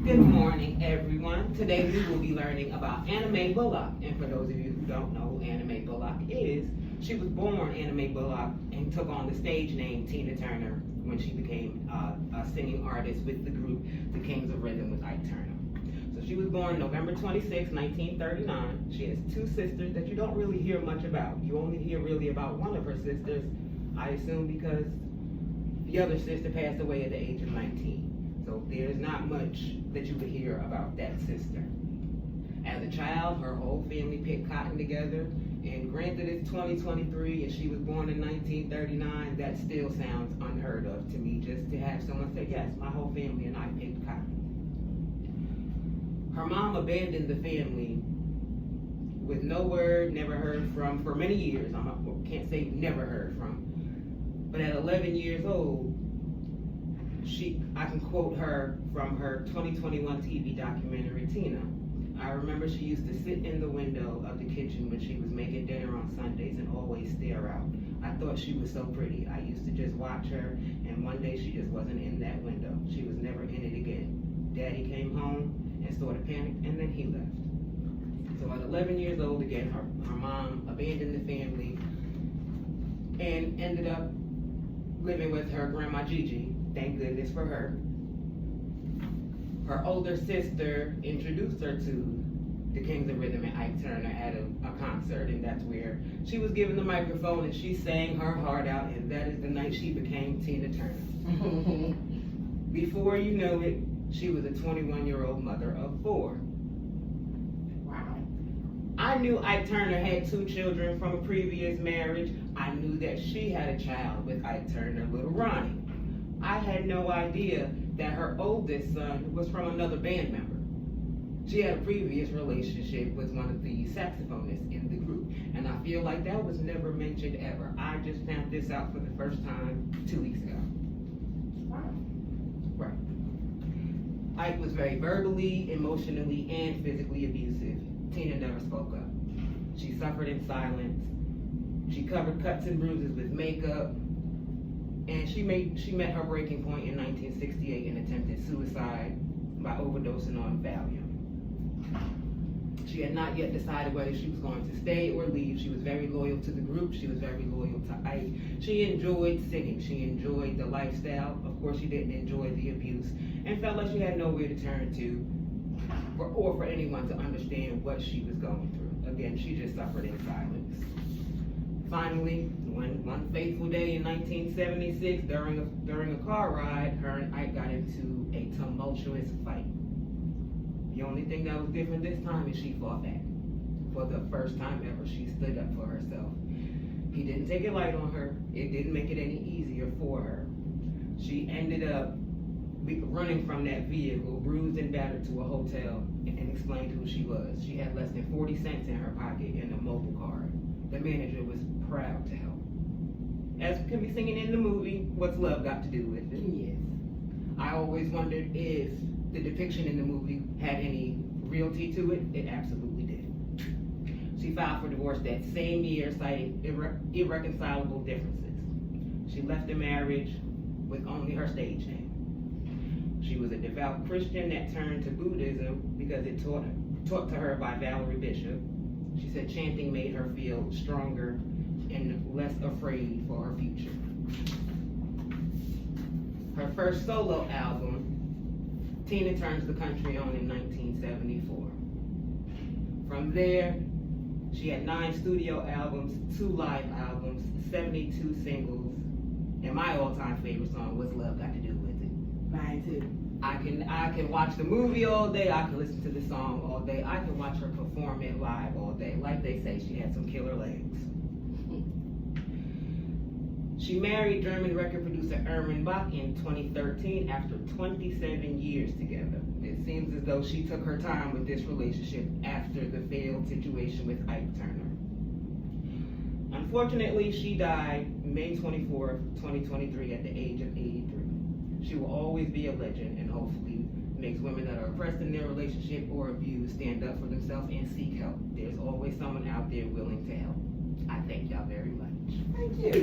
Good morning, everyone. Today we will be learning about Anna Mae Bullock. And for those of you who don't know who Anna Mae Bullock is, she was born Anna Mae Bullock and took on the stage name Tina Turner when she became a singing artist with the group The Kings of Rhythm with Ike Turner. So she was born November 26, 1939. She has two sisters that you don't really hear much about. You only hear really about one of her sisters, I assume because the other sister passed away at the age of 19. So there's not much that you would hear about that sister. As a child, her whole family picked cotton together, and granted it's 2023 and she was born in 1939, that still sounds unheard of to me, just to have someone say, yes, my whole family and I picked cotton. Her mom abandoned the family with no word, never heard from for many years. I can't say never heard from, but at 11 years old, I can quote her from her 2021 TV documentary, Tina. I remember she used to sit in the window of the kitchen when she was making dinner on Sundays and always stare out. I thought she was so pretty. I used to just watch her, and one day she just wasn't in that window. She was never in it again. Daddy came home and sort of panicked, and then he left. So at 11 years old, again, her mom abandoned the family and ended up living with her grandma Gigi. Thank goodness for her. Her older sister introduced her to the Kings of Rhythm and Ike Turner at a concert, and that's where she was given the microphone and she sang her heart out, and that is the night she became Tina Turner. Before you know it, she was a 21-year-old mother of 4. Wow. I knew Ike Turner had 2 children from a previous marriage. I knew that she had a child with Ike Turner, little Ronnie. I had no idea that her oldest son was from another band member. She had a previous relationship with one of the saxophonists in the group, and I feel like that was never mentioned ever. I just found this out for the first time 2 weeks ago. Wow. Right. Ike was very verbally, emotionally, and physically abusive. Tina never spoke up. She suffered in silence. She covered cuts and bruises with makeup. And she met her breaking point in 1968 and attempted suicide by overdosing on Valium. She had not yet decided whether she was going to stay or leave. She was very loyal to the group. She was very loyal to Ike. She enjoyed singing. She enjoyed the lifestyle. Of course, she didn't enjoy the abuse and felt like she had nowhere to turn to or for anyone to understand what she was going through. Again, she just suffered in silence. Finally, one fateful day in 1976, during a car ride, her and Ike got into a tumultuous fight. The only thing that was different this time is she fought back. For the first time ever, she stood up for herself. He didn't take it light on her. It didn't make it any easier for her. She ended up running from that vehicle, bruised and battered, to a hotel and explained who she was. She had less than 40 cents in her pocket and a mobile card. The manager was proud to help. As can be seen in the movie, What's Love Got to Do with It? Yes. I always wondered if the depiction in the movie had any reality to it. It absolutely did. She filed for divorce that same year, citing irreconcilable differences. She left the marriage with only her stage name. She was a devout Christian that turned to Buddhism because it taught to her by Valerie Bishop. She said chanting made her feel stronger and less afraid for her future. Her first solo album, Tina Turns the Country On, in 1974. From there, she had 9 studio albums, 2 live albums, 72 singles, and my all-time favorite song, What's Love Got to Do with It? Mine too. I can watch the movie all day, I can listen to the song all day, I can watch her perform it live all day. Like they say, she had some killer legs. She married German record producer Erwin Bach in 2013 after 27 years together. It seems as though she took her time with this relationship after the failed situation with Ike Turner. Unfortunately, she died May 24, 2023 at the age of 83. She will always be a legend and hopefully makes women that are oppressed in their relationship or abused stand up for themselves and seek help. There's always someone out there willing to help. I thank y'all very much. Thank you.